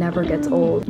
never gets old.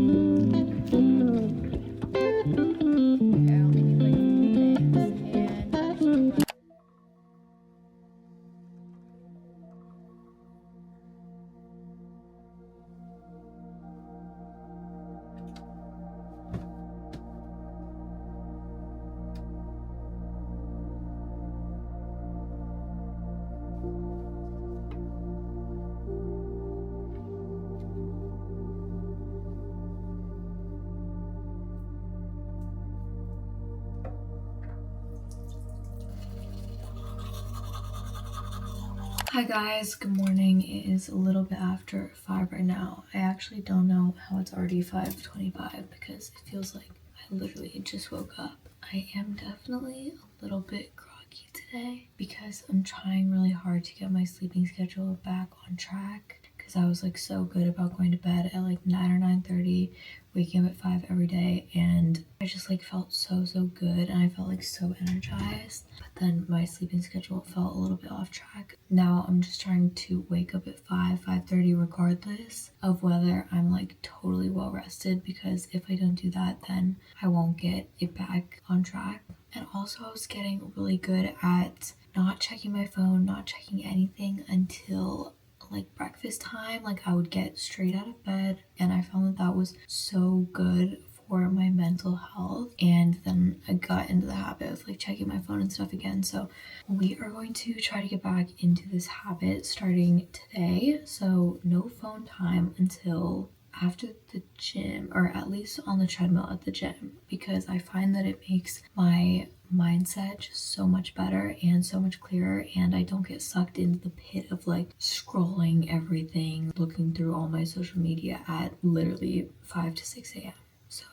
Hi guys, good morning. It is a little bit after 5 right now. I actually don't know how it's already 5:25 because it feels like I literally just woke up. I am definitely a little bit groggy today because I'm trying really hard to get my sleeping schedule back on track because I was like so good about going to bed at like 9 or 9:30, waking up at 5 every day, and I just like felt so good and I felt like so energized. But then my sleeping schedule felt a little bit off track. Now I'm just trying to wake up at 5:30 regardless of whether I'm like totally well rested, because if I don't do that then I won't get it back on track. And also I was getting really good at not checking my phone, not checking anything until like breakfast time. Like I would get straight out of bed and I found that that was so good for my mental health, and then I got into the habit of like checking my phone and stuff again. So we are going to try to get back into this habit starting today. So no phone time until after the gym, or at least on the treadmill at the gym, because I find that it makes my mindset just so much better and so much clearer, and I don't get sucked into the pit of like scrolling everything, looking through all my social media at literally 5 to 6 a.m. So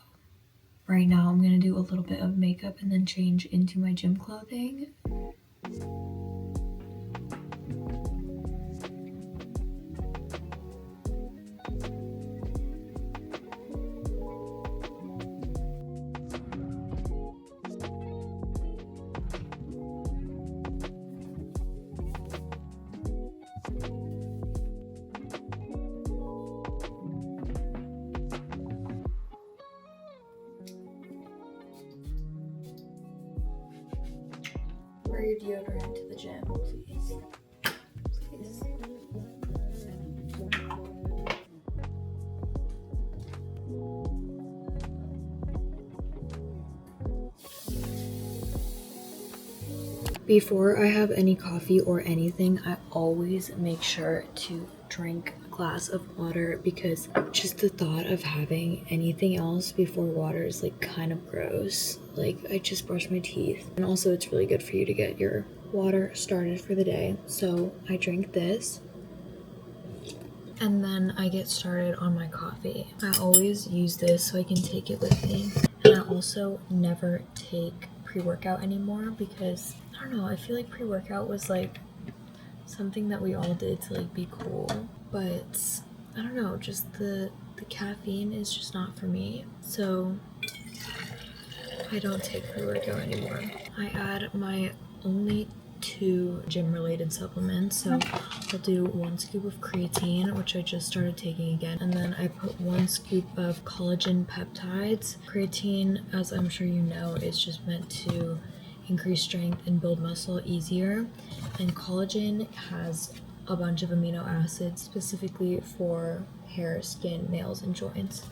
right now I'm gonna do a little bit of makeup and then change into my gym clothing. Wear your deodorant to the gym, please. Please. Before I have any coffee or anything, I always make sure to drink a glass of water, because just the thought of having anything else before water is like kind of gross. Like I just brushed my teeth, and also it's really good for you to get your water started for the day. So I drink this and then I get started on my coffee. I always use this so I can take it with me. And I also never take pre-workout anymore because I don't know, I feel like pre-workout was like something that we all did to like be cool, but I don't know, just the caffeine is just not for me. So I don't take pre-workout anymore. I add my only 2 gym related supplements. So I'll do 1 scoop of creatine, which I just started taking again, and then I put 1 scoop of collagen peptides. Creatine, as I'm sure you know, is just meant to increase strength and build muscle easier, and collagen has a bunch of amino acids specifically for hair, skin, nails, and joints.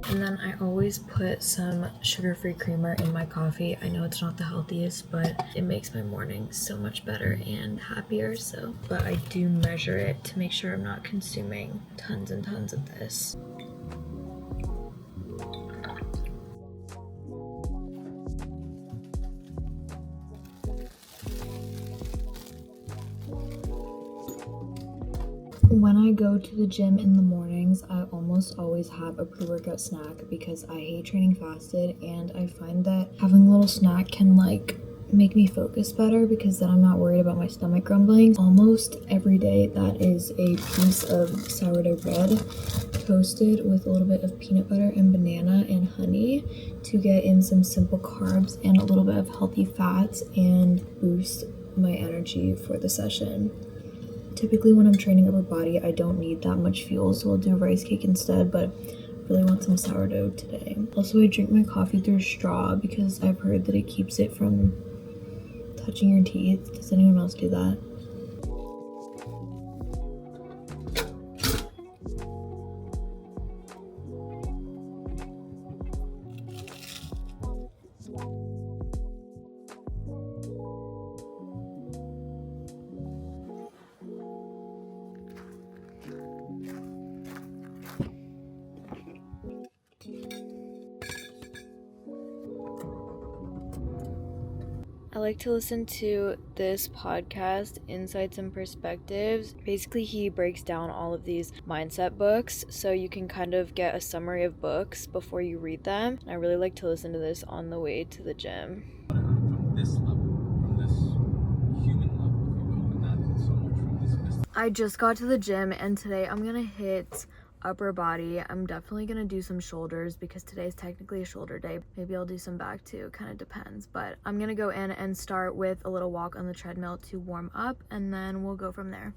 And then I always put some sugar-free creamer in my coffee. I know it's not the healthiest, but it makes my morning so much better and happier. But I do measure it to make sure I'm not consuming tons and tons of this. When I go to the gym in the mornings, I almost always have a pre-workout snack because I hate training fasted, and I find that having a little snack can like make me focus better because then I'm not worried about my stomach grumbling. Almost every day that is a piece of sourdough bread toasted with a little bit of peanut butter and banana and honey to get in some simple carbs and a little bit of healthy fats and boost my energy for the session. Typically when I'm training upper body, I don't need that much fuel, so I'll do a rice cake instead, but I really want some sourdough today. Also, I drink my coffee through a straw because I've heard that it keeps it from touching your teeth. Does anyone else do that? I like to listen to this podcast, Insights and Perspectives. Basically, he breaks down all of these mindset books, so you can kind of get a summary of books before you read them. I really like to listen to this on the way to the gym. From this level, from this human level, if you will, and not so much from this mystical. I just got to the gym, and today I'm gonna hit upper body. I'm definitely gonna do some shoulders because today's technically a shoulder day. Maybe I'll do some back too, kind of depends, but I'm gonna go in and start with a little walk on the treadmill to warm up, and then we'll go from there.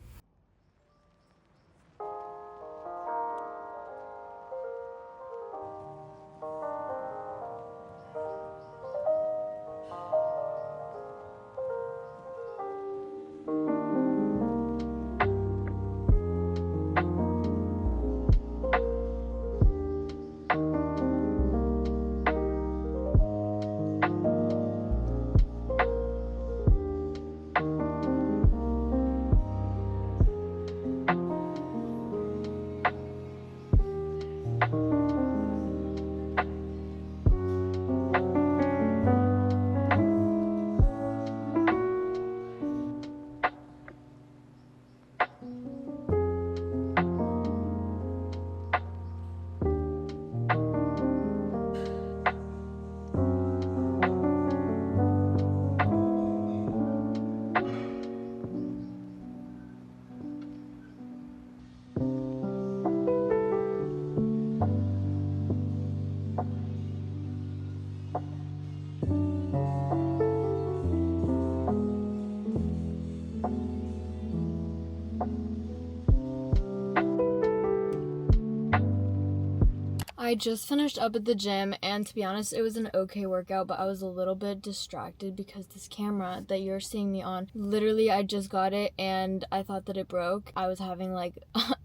I just finished up at the gym, and to be honest, it was an okay workout, but I was a little bit distracted because this camera that you're seeing me on, literally I just got it and I thought that it broke. I was having like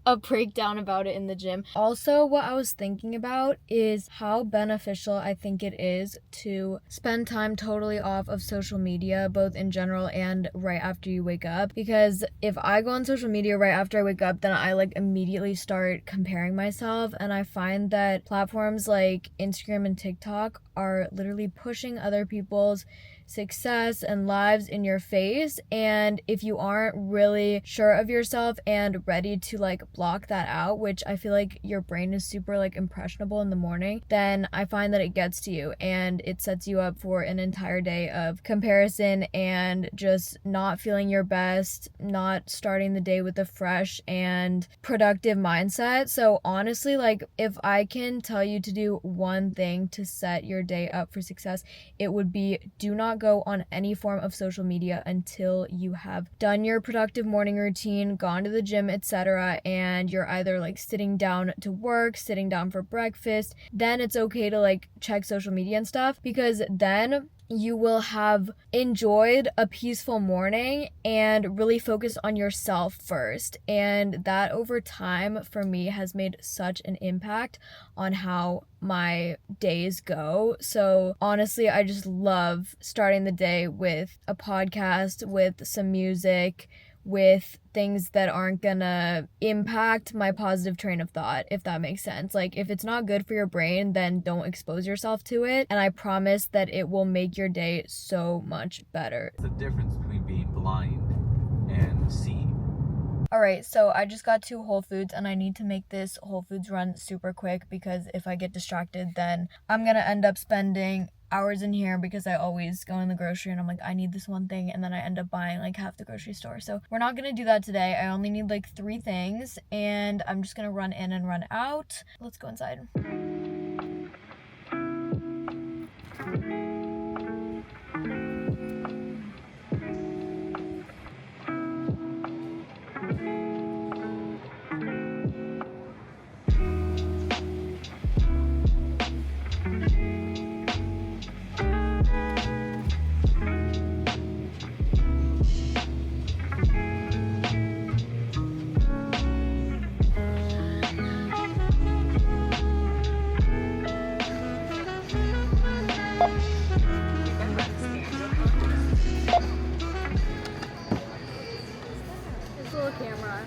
a breakdown about it in the gym. Also, what I was thinking about is how beneficial I think it is to spend time totally off of social media, both in general and right after you wake up, because if I go on social media right after I wake up, then I like immediately start comparing myself, and I find that platforms like Instagram and TikTok are literally pushing other people's success and lives in your face, and if you aren't really sure of yourself and ready to like block that out, which I feel like your brain is super like impressionable in the morning, then I find that it gets to you and it sets you up for an entire day of comparison and just not feeling your best, not starting the day with a fresh and productive mindset. So honestly, like if I can tell you to do one thing to set your day up for success, it would be do not go on any form of social media until you have done your productive morning routine, gone to the gym, etc., and you're either like sitting down to work, sitting down for breakfast. Then it's okay to like check social media and stuff, because then you will have enjoyed a peaceful morning and really focus on yourself first. And that over time for me has made such an impact on how my days go. So honestly, I just love starting the day with a podcast, with some music, with things that aren't gonna impact my positive train of thought, if that makes sense. Like if it's not good for your brain, then don't expose yourself to it, and I promise that it will make your day so much better. It's the difference between being blind and seeing. Alright, so I just got to Whole Foods and I need to make this Whole Foods run super quick, because if I get distracted, then I'm gonna end up spending hours in here, because I always go in the grocery and I'm like, I need this one thing, and then I end up buying like half the grocery store. So we're not gonna do that today. I only need like 3 things, and I'm just gonna run in and run out. Let's go inside. camera.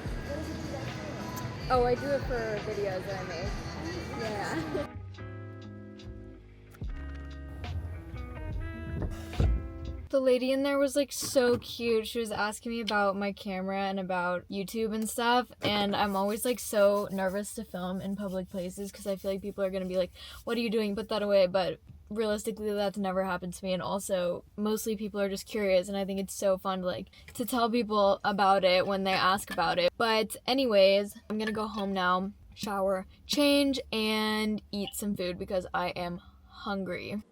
Oh, I do it for videos that I make. Yeah. The lady in there was like so cute. She was asking me about my camera and about YouTube and stuff, and I'm always like so nervous to film in public places because I feel like people are gonna be like, what are you doing, put that away, but realistically that's never happened to me. And also mostly people are just curious, and I think it's so fun to tell people about it when they ask about it. But anyways, I'm gonna go home now, shower, change, and eat some food because I am hungry.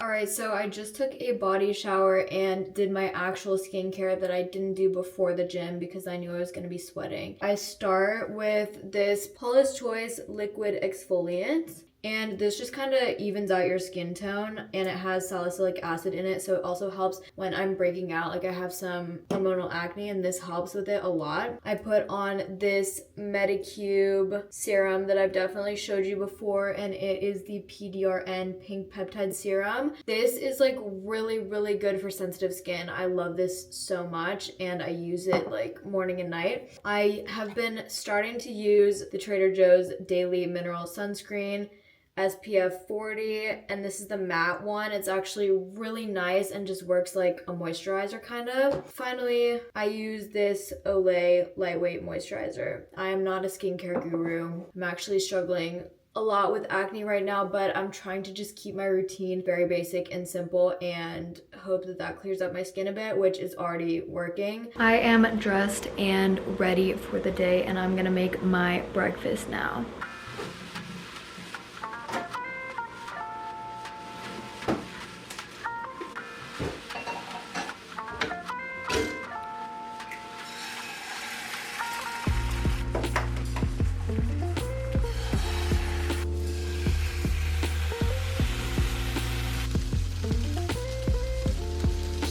Alright, so I just took a body shower and did my actual skincare that I didn't do before the gym because I knew I was going to be sweating. I start with this Paula's Choice liquid exfoliant. And this just kind of evens out your skin tone, and it has salicylic acid in it, so it also helps when I'm breaking out. Like I have some hormonal acne and this helps with it a lot. I put on this Medicube serum that I've definitely showed you before, and it is the PDRN Pink Peptide Serum. This is like really, really good for sensitive skin. I love this so much, and I use it like morning and night. I have been starting to use the Trader Joe's Daily Mineral Sunscreen SPF 40, and this is the matte one. It's actually really nice and just works like a moisturizer kind of. Finally, I use this Olay lightweight moisturizer. I am not a skincare guru. I'm actually struggling a lot with acne right now, but I'm trying to just keep my routine very basic and simple and hope that that clears up my skin a bit, which is already working. I am dressed and ready for the day, and I'm gonna make my breakfast now.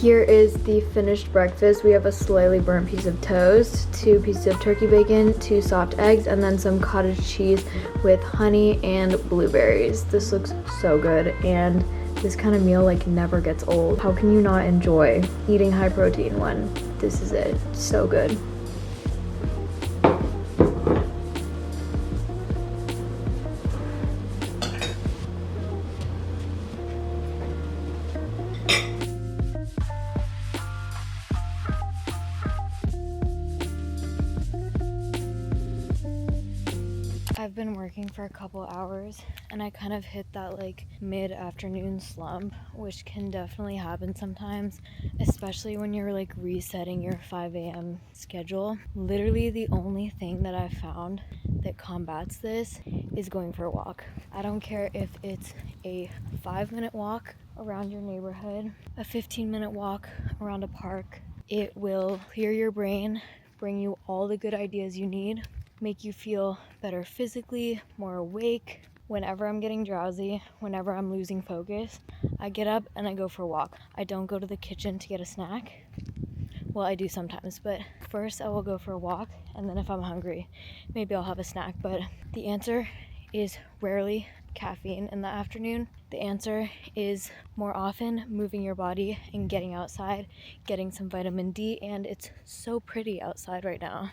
Here is the finished breakfast. We have a slightly burnt piece of toast, 2 pieces of turkey bacon, 2 soft eggs, and then some cottage cheese with honey and blueberries. This looks so good, and this kind of meal like never gets old. How can you not enjoy eating high protein when this is it? So good. I've been working for a couple hours, and I kind of hit that like mid-afternoon slump, which can definitely happen sometimes, especially when you're like resetting your 5 a.m. schedule. Literally the only thing that I've found that combats this is going for a walk. I don't care if it's a 5-minute walk around your neighborhood, a 15-minute walk around a park. It will clear your brain, bring you all the good ideas you need, make you feel better physically, more awake. Whenever I'm getting drowsy, whenever I'm losing focus, I get up and I go for a walk. I don't go to the kitchen to get a snack. Well, I do sometimes, but first I will go for a walk, and then if I'm hungry, maybe I'll have a snack. But the answer is rarely caffeine in the afternoon. The answer is more often moving your body and getting outside, getting some vitamin D, and it's so pretty outside right now.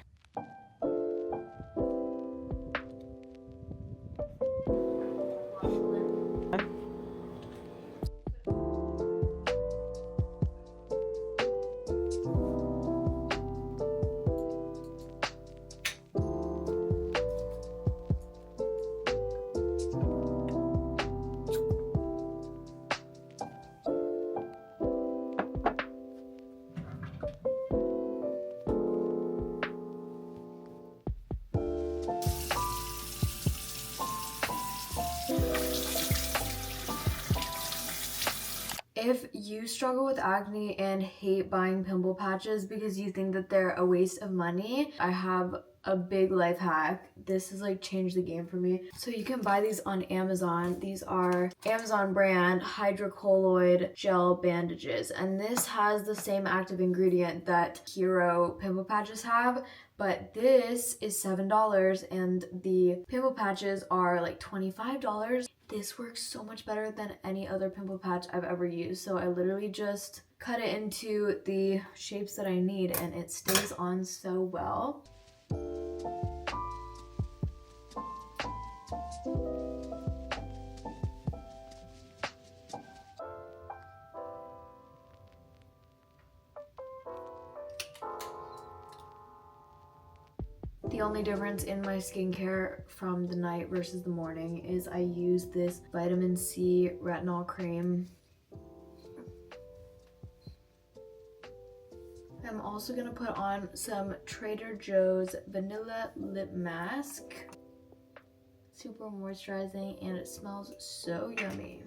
If you struggle with acne and hate buying pimple patches because you think that they're a waste of money, I have a big life hack. This has like changed the game for me. So you can buy these on Amazon. These are Amazon brand hydrocolloid gel bandages, and this has the same active ingredient that Hero pimple patches have, but this is $7 and the pimple patches are like $25. This works so much better than any other pimple patch I've ever used. So I literally just cut it into the shapes that I need and it stays on so well. The only difference in my skincare from the night versus the morning is I use this vitamin C retinol cream. I'm also gonna put on some Trader Joe's vanilla lip mask. Super moisturizing and it smells so yummy.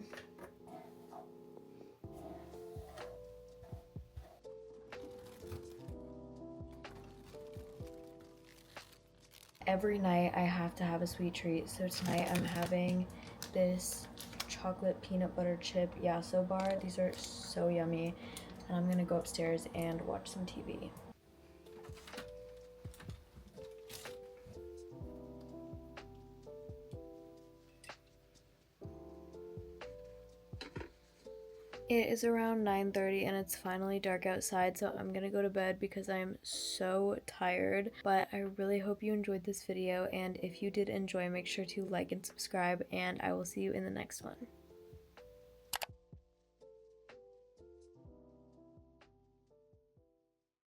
Every night I have to have a sweet treat, so tonight I'm having this chocolate peanut butter chip Yasso bar. These are so yummy, and I'm gonna go upstairs and watch some TV. It is around 9:30 and it's finally dark outside, so I'm gonna go to bed because I'm so tired. But I really hope you enjoyed this video, and if you did enjoy, make sure to like and subscribe, and I will see you in the next one.